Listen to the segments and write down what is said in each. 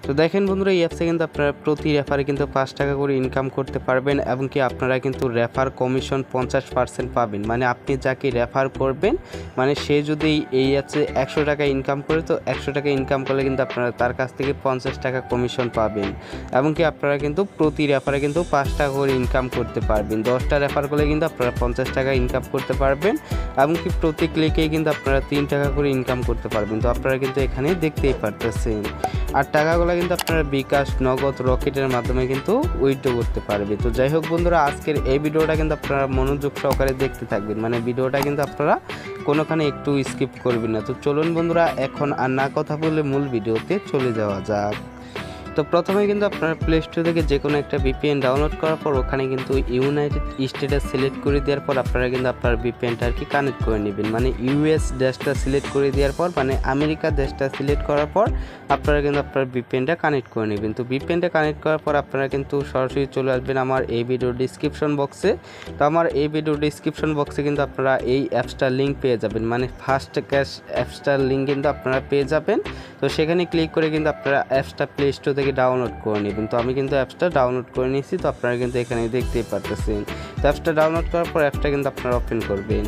তো দেখেন বন্ধুরা, এই অ্যাপসে কিন্তু আপনারা প্রতি রেফারে কিন্তু 5 টাকা করে ইনকাম করতে পারবেন এবং কি আপনারা কিন্তু রেফার কমিশন 50% পাবেন। মানে আপনি যাকে রেফার করবেন, মানে সে যদি এই অ্যাপসে 100 টাকা ইনকাম করে, তো 100 টাকা ইনকাম করলে কিন্তু আপনারা তার কাছ থেকে 50 টাকা কমিশন পাবেন এবং কি আপনারা কিন্তু প্রতি রেফারে কিন্তু 5 টাকা করে ইনকাম করতে পারবেন। 10টা রেফার করলে কিন্তু আপনারা 50 টাকা ইনকাম করতে পারবেন এবং কি প্রতি ক্লিকেই কিন্তু আপনারা 3 টাকা করে ইনকাম করতে পারবেন। তো আপনারা কিন্তু এখানে দেখতেই পারতেছেন। আর টাকাগুলো কিন্তু আপনারা বিকাশ, নগদ, রকেটের মাধ্যমে কিন্তু উইথড্র করতে পারবে। তো যাই হোক বন্ধুরা, আজকের এই ভিডিওটা কিন্তু আপনারা মনোযোগ সহকারে দেখতে থাকবেন, মানে ভিডিওটা কিন্তু আপনারা কোনোখানে একটু স্কিপ করবেন না। তো চলুন বন্ধুরা, এখন আর না কথা বলে মূল ভিডিওতে চলে যাওয়া যাক। তো প্রথমে কিন্তু আপনার প্লে স্টোর থেকে যে কোনো একটা ভিপিএন ডাউনলোড করার পর ওখানে কিন্তু ইউনাইটেড স্টেটে সিলেক্ট করে দেওয়ার পর আপনারা কিন্তু আপনার ভিপিএনটা আর কি কানেক্ট করে নেবেন। মানে ইউএস দেশটা সিলেক্ট করে দেওয়ার পর, মানে আমেরিকা দেশটা সিলেক্ট করার পর আপনারা কিন্তু আপনার ভিপিএনটা কানেক্ট করে নেবেন। তো ভিপিএনটা কানেক্ট করার পর আপনারা কিন্তু সরাসরি চলে আসবেন আমার এই ভিডিও ডিসক্রিপশন বক্সে। তো আমার এই ভিডিও ডিসক্রিপশন বক্সে কিন্তু আপনারা এই অ্যাপসটার লিঙ্ক পেয়ে যাবেন, মানে ফার্স্ট ক্যাশ অ্যাপসটার লিঙ্ক কিন্তু আপনারা পেয়ে যাবেন। তো সেখানে ক্লিক করে কিন্তু আপনারা অ্যাপসটা প্লে স্টোর থেকে ডাউনলোড করে নেবেন। তো আমি কিন্তু অ্যাপসটা ডাউনলোড করে নিয়েছি, তো আপনারা কিন্তু এখানে দেখতেই পারতেছেন। তো অ্যাপসটা ডাউনলোড করার পর অ্যাপসটা কিন্তু আপনারা ওপেন করবেন।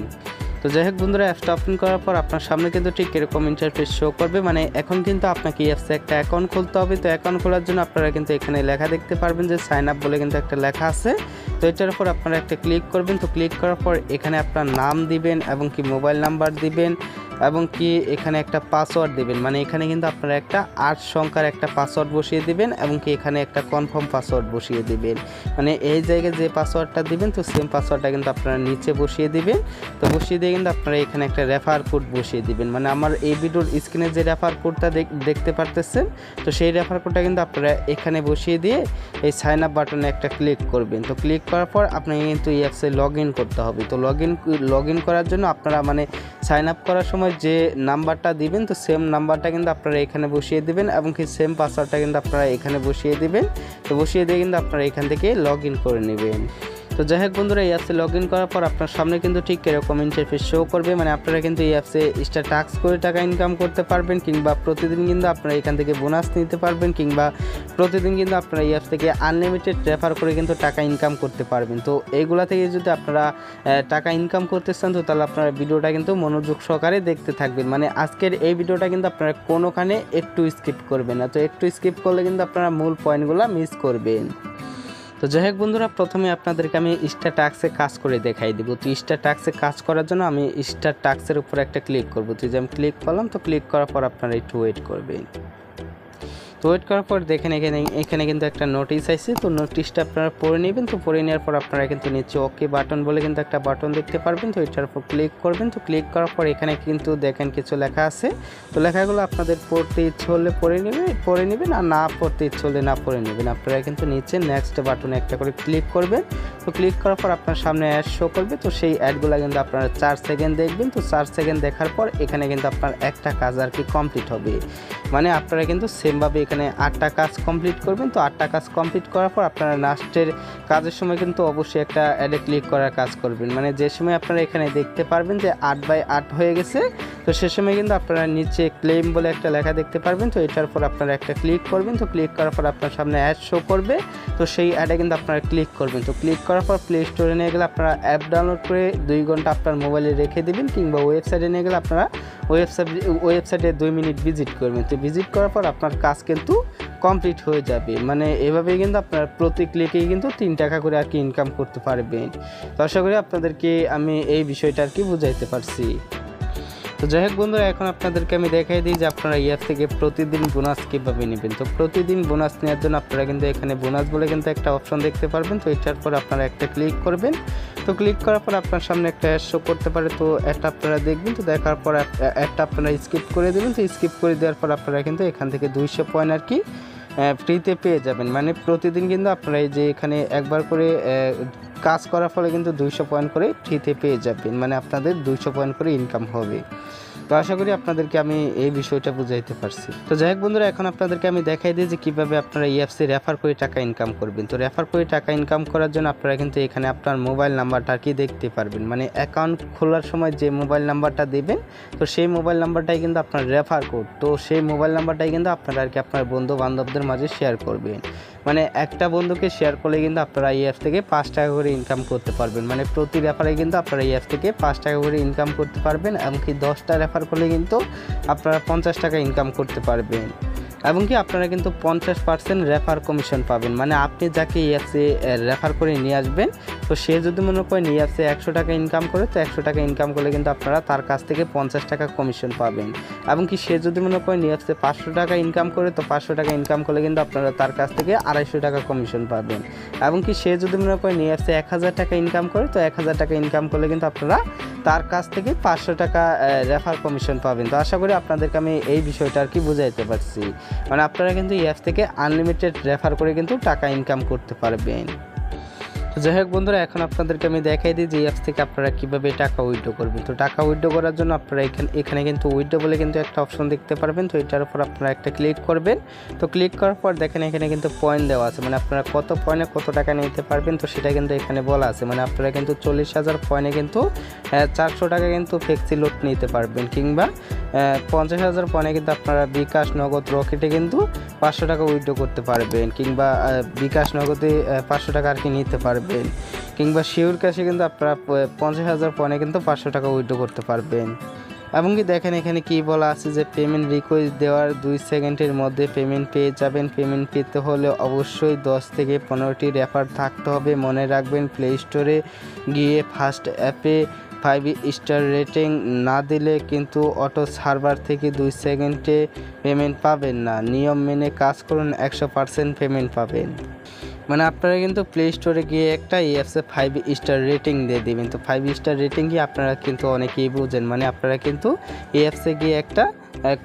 তো যাই হোক বন্ধুরা, অ্যাপসটা ওপেন করার পর আপনার সামনে কিন্তু ঠিক এরকম ইন্টারফেস শো করবে। মানে এখন কিন্তু আপনাকে এই অ্যাপসে একটা অ্যাকাউন্ট খুলতে হবে। তো অ্যাকাউন্ট খোলার জন্য আপনারা কিন্তু এখানে লেখা দেখতে পারবেন যে সাইন আপ বলে কিন্তু একটা লেখা আছে। তো এটার উপর আপনারা একটা ক্লিক করবেন। তো ক্লিক করার পর এখানে আপনার নাম দিবেন এবং কি মোবাইল নাম্বার দিবেন এবং কি এখানে একটা পাসওয়ার্ড দিবেন। মানে এখানে কিন্তু আপনারা একটা 8 সংখ্যার একটা পাসওয়ার্ড বসিয়ে দিবেন এবং কি এখানে একটা কনফার্ম পাসওয়ার্ড বসিয়ে দিবেন। মানে এই জায়গায় যে পাসওয়ার্ডটা দিবেন, তো সেম পাসওয়ার্ডটা কিন্তু আপনারা নিচে বসিয়ে দিবেন। তো বসিয়ে দিয়ে কিন্তু আপনারা এখানে একটা রেফার কোড বসিয়ে দিবেন। মানে আমার এই ভিডিওর স্ক্রিনে যে রেফার কোডটা দেখতে পারতেছেন, তো সেই রেফার কোডটা কিন্তু আপনারা এখানে বসিয়ে দিয়ে এই সাইন আপ বাটনে একটা ক্লিক করবেন। তো ক্লিক করার পর আপনাকে কিন্তু এই অ্যাপসে লগ ইন করতে হবে। তো লগ ইন করার জন্য আপনারা মানে সাইন আপ করার সময় যে নাম্বারটা দিবেন, তো সেম নাম্বারটা কিন্তু আপনারা এখানে বসিয়ে দিবেন এবং কি সেম পাসওয়ার্ডটা কিন্তু আপনারা এখানে বসিয়ে দিবেন। তো বসিয়ে দিয়ে কিন্তু আপনারা এখান থেকে লগ ইন করে নেবেন। তো যাই হোক বন্ধুরা, এই অ্যাপসে লগ ইন করার পর আপনার সামনে কিন্তু ঠিক এরকম ইন্টারফেস শো করবে। মানে আপনারা কিন্তু এই অ্যাপসে স্টার টাস্ক করে টাকা ইনকাম করতে পারবেন, কিংবা প্রতিদিন কিন্তু আপনারা এখান থেকে বোনাস নিতে পারবেন, কিংবা প্রতিদিন কিন্তু আপনারা এই অ্যাপস থেকে আনলিমিটেড রেফার করে কিন্তু টাকা ইনকাম করতে পারবেন। তো এইগুলা থেকে যদি আপনারা টাকা ইনকাম করতে চান, তো তাহলে আপনারা ভিডিওটা কিন্তু মনোযোগ সহকারে দেখতে থাকবেন। মানে আজকের এই ভিডিওটা কিন্তু আপনারা কোনোখানে একটু স্কিপ করবেন না। তো একটু স্কিপ করলে কিন্তু আপনারা মূল পয়েন্টগুলো মিস করবেন। তো যাই হোক বন্ধুরা, প্রথমে আপনাদেরকে আমি স্টার টাস্কে কাজ করে দেখাই দিব। তো স্টার টাস্কে কাজ করার জন্য আমি স্টার টাস্কের উপর একটা ক্লিক করব। তো যে আমি ক্লিক করলাম, তো ক্লিক করার পর আপনারা একটু ওয়েট করবেন। তো ওয়েট করার পর দেখেন এখানে কিন্তু একটা নোটিশ আছে। তো নোটিশটা আপনারা পড়ে নেবেন। তো পড়ে নেওয়ার পর আপনারা কিন্তু নিচে ওকে বাটন বলে কিন্তু একটা বাটন দেখতে পারবেন। তো এটার উপর ক্লিক করবেন। তো ক্লিক করার পর এখানে কিন্তু দেখেন কিছু লেখা আছে। তো লেখাগুলো আপনাদের পড়তে ইচ্ছে হলে পড়ে নেবেন, আর না পড়তে ইচ্ছে হলে না পড়ে নেবেন। আপনারা কিন্তু নিচে নেক্সট বাটনে একটা করে ক্লিক করবেন। তো ক্লিক করার পর আপনার সামনে অ্যাড শো করবে। তো সেই অ্যাডগুলো কিন্তু আপনারা 4 সেকেন্ড দেখবেন। তো 4 সেকেন্ড দেখার পর এখানে কিন্তু আপনার একটা কাজ আর কি কমপ্লিট হবে। মানে আপনারা কিন্তু সেমভাবে এখানে 8টা কাজ কমপ্লিট করবেন। তো 8টা কাজ কমপ্লিট করার পর আপনারা লাস্টের কাজের সময় কিন্তু অবশ্যই একটা অ্যাডে ক্লিক করার কাজ করবেন। মানে যে সময় আপনারা এখানে দেখতে পারবেন যে 8/8 হয়ে গেছে, তো সে সময় কিন্তু আপনারা নিচে ক্লেম বলে একটা লেখা দেখতে পারবেন। তো এটার পর আপনারা একটা ক্লিক করবেন। তো ক্লিক করার পর আপনার সামনে অ্যাড শো করবে। তো সেই অ্যাডে কিন্তু আপনারা ক্লিক করবেন। তো ক্লিক করার পর প্লে স্টোরে নিয়ে গেলে আপনারা অ্যাপ ডাউনলোড করে 2 ঘন্টা আপনার মোবাইলে রেখে দেবেন, কিংবা ওয়েবসাইটে নিয়ে গেলে আপনারা ওয়েবসাইটে 2 মিনিট ভিজিট করবেন। তো ভিজিট করার পর আপনার কাজ কিন্তু কমপ্লিট হয়ে যাবে। মানে এভাবেই কিন্তু আপনার প্রতি ক্লিকেই কিন্তু 3 টাকা করে আর কি ইনকাম করতে পারবেন। তো আশা করি আপনাদেরকে আমি এই বিষয়টা আর কি বুঝাইতে পারছি। তো যাই হোক বন্ধুরা, এখন আপনাদেরকে আমি দেখাই দিই যে আপনারা এই অ্যাপ থেকে প্রতিদিন বোনাস কীভাবে নেবেন। তো প্রতিদিন বোনাস নেওয়ার জন্য আপনারা কিন্তু এখানে বোনাস বলে কিন্তু একটা অপশন দেখতে পারবেন। তো এটার পর আপনারা একটা ক্লিক করবেন। তো ক্লিক করার পর আপনার সামনে একটা অ্যাড শো করতে পারে। তো একটা আপনারা দেখবেন। তো দেখার পর একটা আপনারা স্কিপ করে দেবেন। তো স্কিপ করে দেওয়ার পর আপনারা কিন্তু এখান থেকে 200 পয়েন্ট আর কি ফ্রিতে পেয়ে যাবেন। মানে প্রতিদিন কিন্তু আপনারা এই যে এখানে একবার করে কাজ করার ফলে কিন্তু 200 পয়েন্ট করে ফ্রিতে পেয়ে যাবেন। মানে আপনাদের 200 পয়েন্ট করে ইনকাম হবে। তো আশা করি আপনাদেরকে আমি এই বিষয়টা বুঝাইতে পারছি। তো যাই হোক বন্ধুরা, এখন আপনাদেরকে আমি দেখাই দিই যে কীভাবে আপনারা এই অ্যাপসে রেফার করে টাকা ইনকাম করবেন। তো রেফার করে টাকা ইনকাম করার জন্য আপনারা কিন্তু এখানে আপনার মোবাইল নাম্বারটা আর কি দেখতে পারবেন, মানে অ্যাকাউন্ট খোলার সময় যে মোবাইল নাম্বারটা দেবেন, তো সেই মোবাইল নাম্বারটাই কিন্তু আপনার রেফার কোড। তো সেই মোবাইল নাম্বারটাই কিন্তু আপনারা আর কি আপনার বন্ধু বান্ধবদের মাঝে শেয়ার করবেন। মানে একটা বন্ধুকে শেয়ার করলে কিন্তু আপনারা এই অ্যাপ থেকে 5 টাকা করে ইনকাম করতে পারবেন। মানে প্রতি রেফারে কিন্তু আপনারা এই অ্যাপ থেকে 5 টাকা করে ইনকাম করতে পারবেন। এমনকি 10টা রেফার করলে কিন্তু আপনারা 50 টাকা ইনকাম করতে পারবেন। এবং কি আপনারা কিন্তু 50% রেফার কমিশন পাবেন। মানে আপনি যাকে এই অ্যাপসে রেফার করে নিয়ে আসবেন, তো সে যদি মনে করেন এই অ্যাপসে 100 টাকা ইনকাম করে, তো 100 টাকা ইনকাম করলে কিন্তু আপনারা তার কাছ থেকে 50 টাকা কমিশন পাবেন। এবং কি সে যদি মনে করেন এই অ্যাপসে 500 টাকা ইনকাম করে, তো 500 টাকা ইনকাম করলে কিন্তু আপনারা তার কাছ থেকে 250 টাকা কমিশন পাবেন। এবং কি সে যদি মনে করেন এই অ্যাপসে 1000 টাকা ইনকাম করে, তো 1000 টাকা ইনকাম করলে কিন্তু আপনারা তার কাছ থেকে 500 টাকা রেফার কমিশন পাবেন। তো আশা করি আপনাদেরকে আমি এই বিষয়টা আর কি বুঝাইতে পারছি। মানে আপনারা কিন্তু এই অ্যাপস থেকে আনলিমিটেড রেফার করে কিন্তু টাকা ইনকাম করতে পারবেন। যাই হোক বন্ধুরা, এখন আপনাদেরকে আমি দেখাই দিই যে এই অ্যাপস থেকে আপনারা কীভাবে টাকা উইথড্র করবেন। তো টাকা উইথড্র করার জন্য আপনারা এখানে কিন্তু উইথড্র বলে কিন্তু একটা অপশন দেখতে পারবেন। তো এটার উপর আপনারা একটা ক্লিক করবেন। তো ক্লিক করার পর দেখেন এখানে কিন্তু পয়েন্ট দেওয়া আছে, মানে আপনারা কত পয়েন্টে কত টাকা নিতে পারবেন, তো সেটা কিন্তু এখানে বলা আছে। মানে আপনারা কিন্তু 40,000 পয়েন্টে কিন্তু 400 টাকা কিন্তু ফ্লেক্সি লোড নিতে পারবেন, কিংবা 50,000 পয়েন্টে কিন্তু আপনারা বিকাশ, নগদ, রকেটে কিন্তু 500 টাকা উইথড্র করতে পারবেন, কিংবা বিকাশ, নগদে 500 টাকা আর কি নিতে পারবেন, কিংবা শিওর ক্যাশে কিন্তু আপনারা 50,000 পয়েন্টে কিন্তু 500 টাকা উইথড্র করতে পারবেন। এবং কি দেখেন এখানে কি বলা আছে যে পেমেন্ট রিকোয়েস্ট দেওয়ার 2 সেকেন্ডের মধ্যে পেমেন্ট পেয়ে যাবেন। পেমেন্ট পেতে হলে অবশ্যই 10 থেকে 15টি রেফার থাকতে হবে। মনে রাখবেন, প্লে স্টোরে গিয়ে ফার্স্ট অ্যাপে 5 স্টার রেটিং না দিলে কিন্তু অটো সার্ভার থেকে 2 সেকেন্ডে পেমেন্ট পাবেন না। নিয়ম মেনে কাজ করুন, 100% পেমেন্ট পাবেন। মানে আপনারা কিন্তু প্লে স্টোরে গিয়ে একটা এই অ্যাপসে 5 স্টার রেটিং দিয়ে দেবেন। তো 5 স্টার রেটিং কি আপনারা কিন্তু অনেকেই বুঝেন, মানে আপনারা কিন্তু এই অ্যাপসে গিয়ে একটা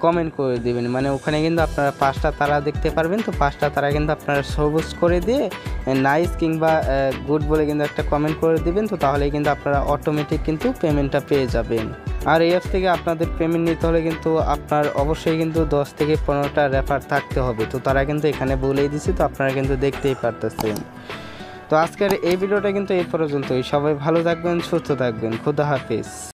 কমেন্ট করে দেবেন। মানে ওখানে কিন্তু আপনারা 5টা তারা দেখতে পারবেন। তো 5টা তারা কিন্তু আপনারা সবুজ করে দিয়ে নাইস কিংবা গুড বলে কিন্তু একটা কমেন্ট করে দিবেন। তো তাহলে কিন্তু আপনারা অটোমেটিক কিন্তু পেমেন্টটা পেয়ে যাবেন। আর এই অ্যাপস থেকে আপনাদের পেমেন্ট নিতে হলে কিন্তু আপনার অবশ্যই কিন্তু 10 থেকে 15টা রেফার থাকতে হবে। তো তারা কিন্তু এখানে বলেই দিছে, তো আপনারা কিন্তু দেখতেই পারতেছেন। তো আজকের এই ভিডিওটা কিন্তু এই পর্যন্তই। সবাই ভালো থাকবেন, সুস্থ থাকবেন। খোদা হাফেজ।